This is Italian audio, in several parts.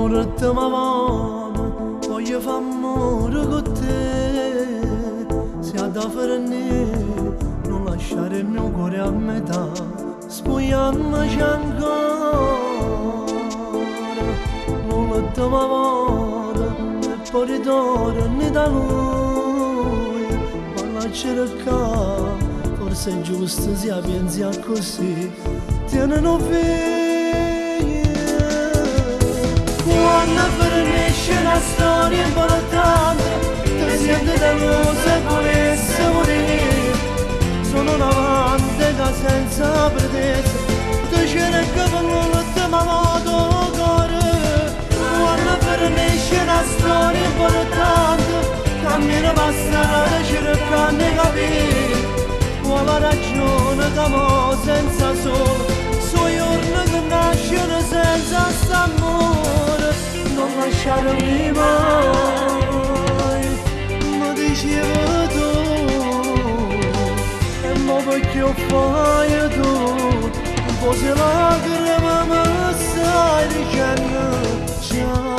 amore te m'amano, voglio fare amore con te. Se ha da fare non lasciare il mio cuore a metà, spogliamoci ancora. Non te m'amano e poi ritorni da lui, ma la cerca, forse è giusto sia pensi a così, tienilo via. Quando finisce la storia importante, ti senti deluso e volessi morire. Sono un amante che senza pretesa ti cerca per l'ultima volta il cuore. Quando finisce la storia importante, cammino passare cercando di capire qual è la ragione che mo senza solo suoi giorni che nascono senza st'amore. Non lasciarmi mai, mi dicevo tu, e mo perché fai tu, un po' se lacrime mi stai dicendo ciao.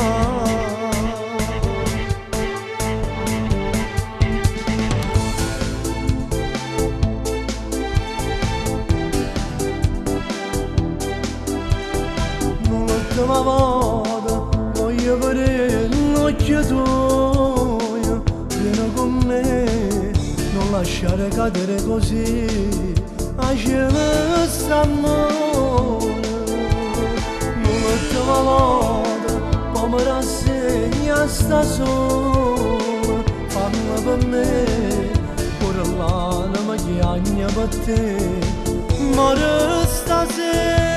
L'ultima volta voglio vedere l'occhio tuo, vieni con me, non lasciare cadere così a cielo st'amore. L'ultima volta poi mi rassegna sta sola, parla per me, pure l'anima chiagna per te, ma resta stasera.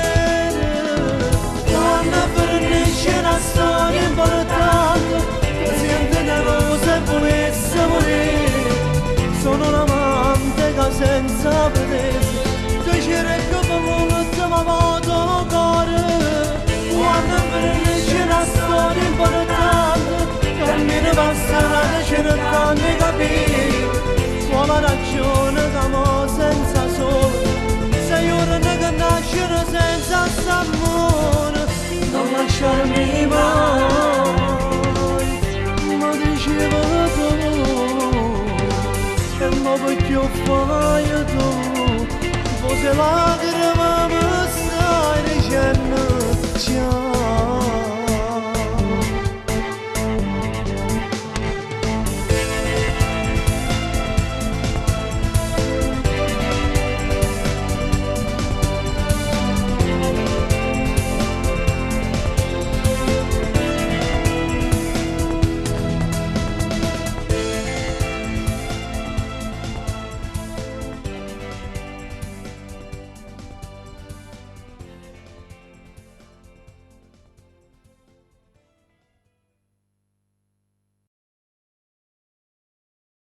Quando finisce la storia importante, ti senti nervosa e volessi morire. Sono un amante che senza pretesa ti cerco per l'ultima volta il cuore. Quando finisce la storia importante, cammino passare cercando di capire qual è la ragione che mo senza solo sei ora che nascono senza st'amore. Non lasciarmi mai, mi dicevo tu, e mo perché fai tu, forse lacrime mi stai dicendo